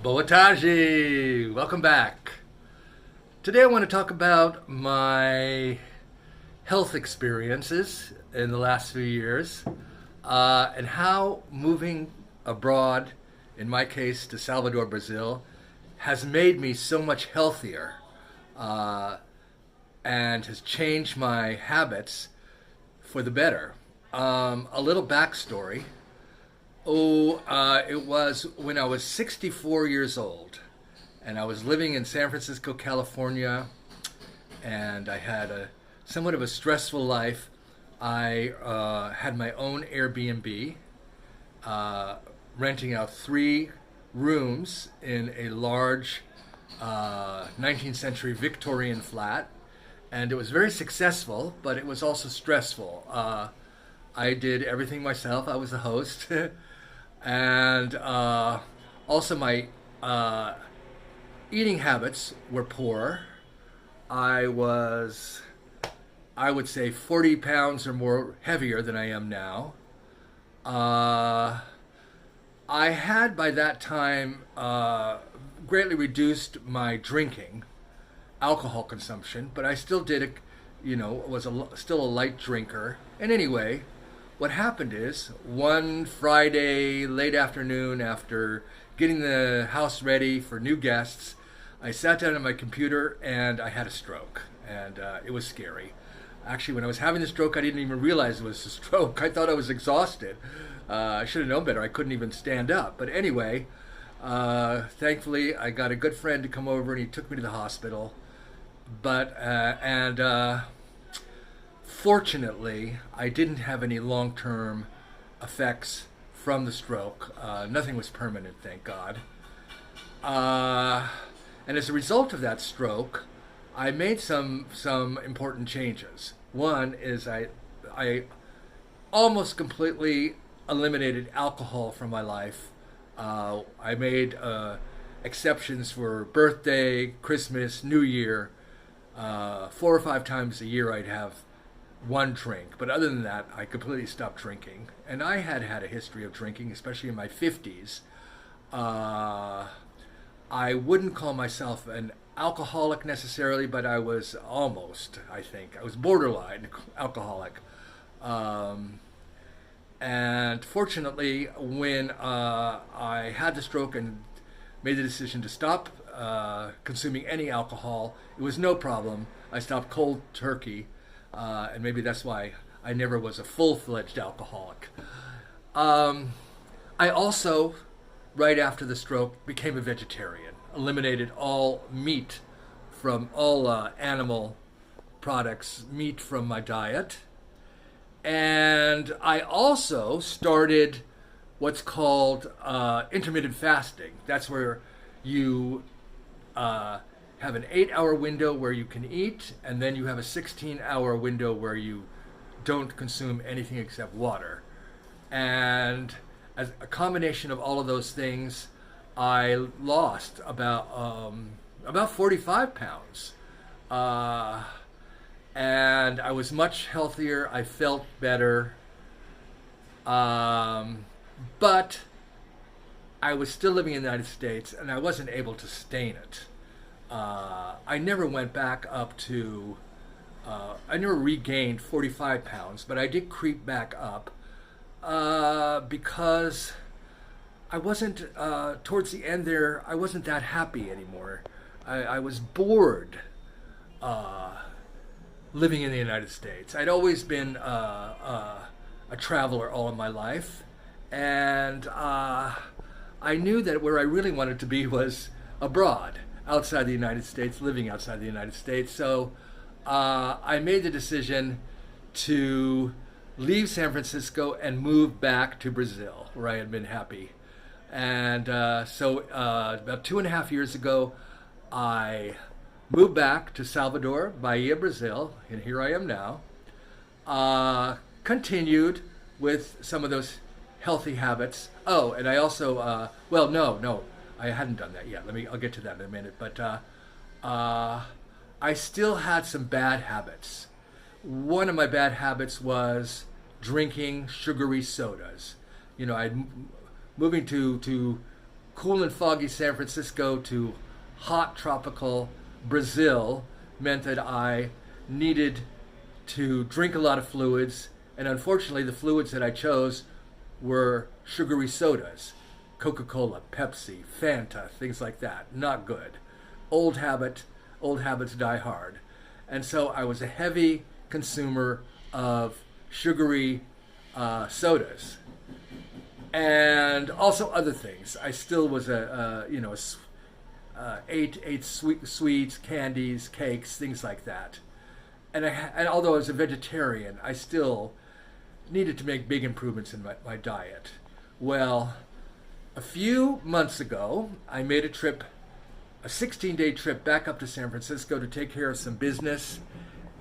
Boataji! Welcome back. Today I want to talk about my health experiences in the last few years and how moving abroad, in my case to Salvador, Brazil, has made me so much healthier uh, and has changed my habits for the better. A little backstory. It was when I was 64 years old, and I was living in San Francisco, California, and I had a somewhat of a stressful life. I had my own Airbnb, uh, renting out 3 rooms in a large 19th century Victorian flat, and it was very successful, but it was also stressful. I did everything myself. I was the host. And also my uh, eating habits were poor. I was, I would say, 40 pounds or more heavier than I am now. Uh, I had by that time greatly reduced my drinking, alcohol consumption, but I still did it, was still a light drinker. And anyway, what happened is one Friday late afternoon, after getting the house ready for new guests, I sat down at my computer and I had a stroke, and it was scary. Actually, when I was having the stroke, I didn't even realize it was a stroke. I thought I was exhausted. I should have known better. I couldn't even stand up. But anyway, thankfully, I got a good friend to come over and he took me to the hospital. But and Fortunately, I didn't have any long-term effects from the stroke. Nothing was permanent, thank God. Uh, and as a result of that stroke, I made some important changes. One is I almost completely eliminated alcohol from my life. I made exceptions for birthday, Christmas, New Year. 4 or 5 times a year, I'd have one drink. But other than that, I completely stopped drinking. And I had had a history of drinking, especially in my 50s. Uh, I wouldn't call myself an alcoholic necessarily, but I was almost, I think. I was borderline alcoholic. Um, and fortunately, when I had the stroke and made the decision to stop consuming any alcohol, it was no problem. I stopped cold turkey, and maybe that's why I never was a full-fledged alcoholic. Um, I also, right after the stroke, became a vegetarian, eliminated all meat from all animal products, meat from my diet. And I also started what's called intermittent fasting. That's where you have an 8 hour window where you can eat, and then you have a 16-hour window where you don't consume anything except water. And as a combination of all of those things, I lost about 45 pounds. Uh, and I was much healthier. I felt better. But I was still living in the United States, and I wasn't able to sustain it. I never went back up to, I never regained 45 pounds, but I did creep back up because I wasn't, towards the end there, I wasn't that happy anymore. I was bored living in the United States. I'd always been a traveler all of my life, and I knew that where I really wanted to be was abroad, outside the United States, living outside the United States. So I made the decision to leave San Francisco and move back to Brazil, where I had been happy. And about 2.5 years ago, I moved back to Salvador, Bahia, Brazil, and here I am now. Continued with some of those healthy habits. Oh, and I also, no, I hadn't done that yet. I'll get to that in a minute. But I still had some bad habits. One of my bad habits was drinking sugary sodas. I'd moving to cool and foggy San Francisco to hot tropical Brazil meant that I needed to drink a lot of fluids, and unfortunately the fluids that I chose were sugary sodas, Coca-Cola, Pepsi, Fanta, things like that. Not good. Old habits die hard. And so I was a heavy consumer of sugary sodas, and also other things. I still was ate sweets, candies, cakes, things like that. And although I was a vegetarian, I still needed to make big improvements in my diet. Well, a few months ago, I made a 16-day trip back up to San Francisco to take care of some business.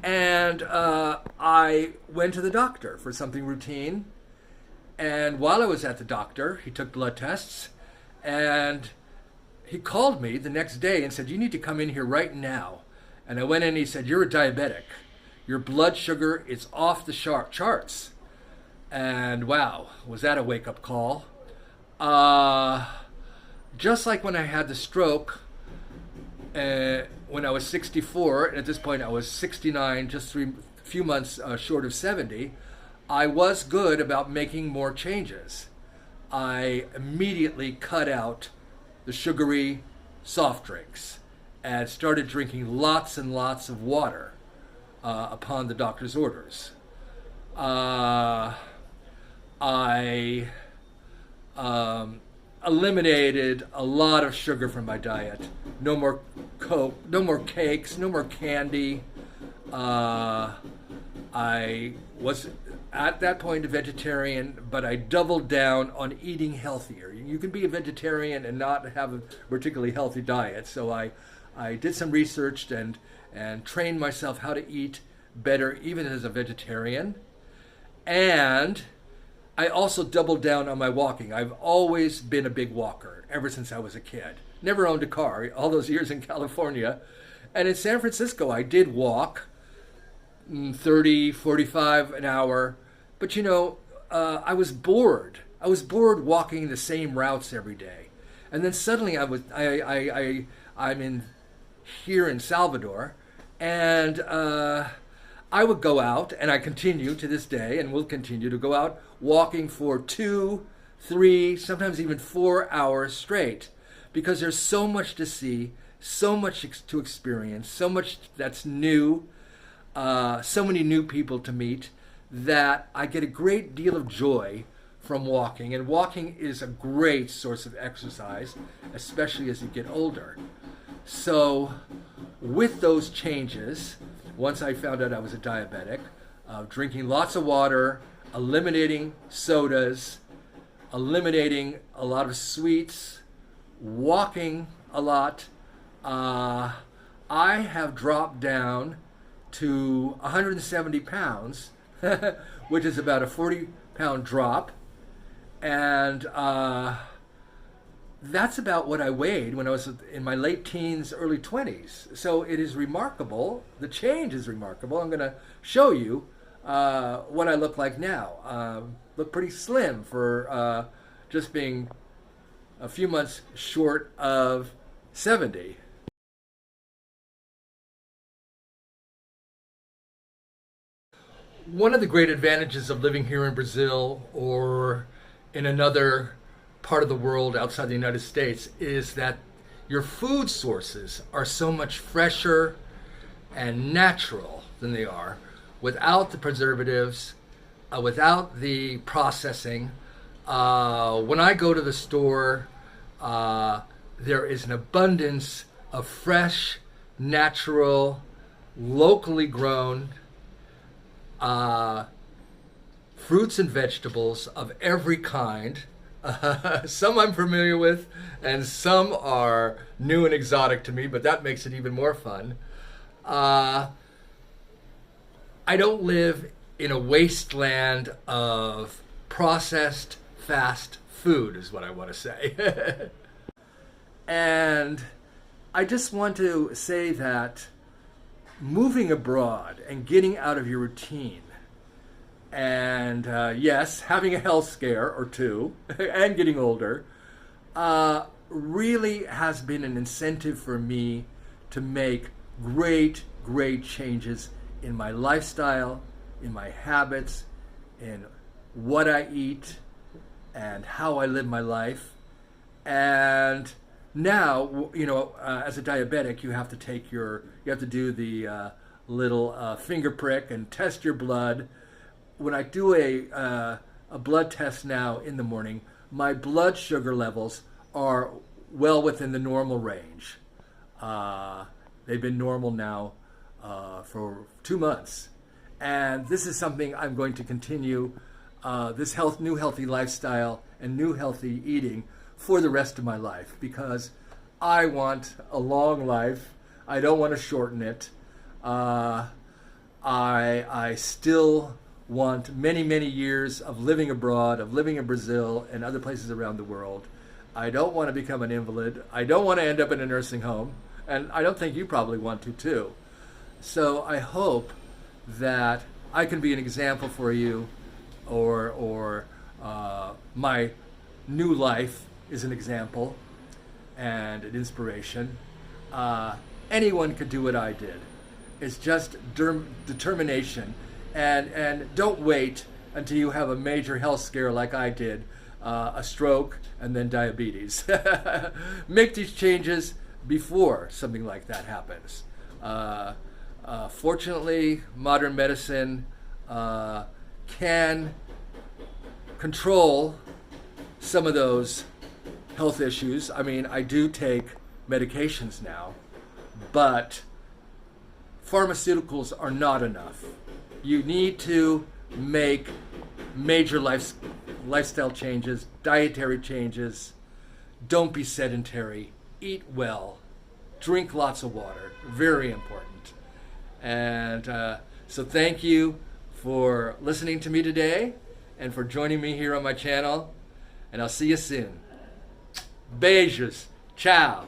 And I went to the doctor for something routine. And while I was at the doctor, he took blood tests. And he called me the next day and said, "You need to come in here right now." And I went in and he said, "You're a diabetic. Your blood sugar is off the charts." And wow, was that a wake-up call. Just like when I had the stroke when I was 64, and at this point I was 69, just a few months short of 70, I was good about making more changes. I immediately cut out the sugary soft drinks and started drinking lots and lots of water upon the doctor's orders. I eliminated a lot of sugar from my diet. No more Coke, no more cakes, no more candy. I was at that point a vegetarian, but I doubled down on eating healthier. You can be a vegetarian and not have a particularly healthy diet. So I did some research and trained myself how to eat better even as a vegetarian. And I also doubled down on my walking. I've always been a big walker ever since I was a kid. Never owned a car all those years in California. And in San Francisco, I did walk 30, 45 an hour. But I was bored. I was bored walking the same routes every day. And then suddenly I'm here in Salvador, and I would go out, and I continue to this day, and will continue to go out walking for 2, 3, sometimes even 4 hours straight, because there's so much to see, so much to experience, so much that's new, so many new people to meet, that I get a great deal of joy from walking. And walking is a great source of exercise, especially as you get older. So with those changes, once I found out I was a diabetic, drinking lots of water, eliminating sodas, eliminating a lot of sweets, walking a lot, I have dropped down to 170 pounds, which is about a 40-pound drop. And that's about what I weighed when I was in my late teens, early 20s. So it is remarkable. The change is remarkable. I'm going to show you what I look like now. Look pretty slim for just being a few months short of 70. One of the great advantages of living here in Brazil or in another part of the world outside the United States is that your food sources are so much fresher and natural than they are without the preservatives, without the processing. When I go to the store, there is an abundance of fresh, natural, locally grown fruits and vegetables of every kind. Some I'm familiar with, and some are new and exotic to me, but that makes it even more fun. I don't live in a wasteland of processed fast food, is what I want to say. And I just want to say that moving abroad and getting out of your routine, and yes, having a health scare or two, and getting older, really has been an incentive for me to make great changes in my lifestyle, in my habits, in what I eat, and how I live my life. And now, as a diabetic, you have to do the little finger prick and test your blood. When I do a blood test now in the morning, my blood sugar levels are well within the normal range. They've been normal now for 2 months. And this is something I'm going to continue, this new healthy lifestyle and new healthy eating for the rest of my life, because I want a long life. I don't want to shorten it. I still want many years of living abroad, of living in Brazil and other places around the world. I don't want to become an invalid. I don't want to end up in a nursing home. And I don't think you probably want to too. So I hope that I can be an example for you, or my new life is an example and an inspiration. Anyone could do what I did. It's just determination. And don't wait until you have a major health scare like I did, a stroke and then diabetes. Make these changes before something like that happens. Fortunately, modern medicine can control some of those health issues. I mean, I do take medications now, but pharmaceuticals are not enough. You need to make major lifestyle changes, dietary changes. Don't be sedentary. Eat well. Drink lots of water. Very important. And so thank you for listening to me today and for joining me here on my channel. And I'll see you soon. Beijos. Ciao.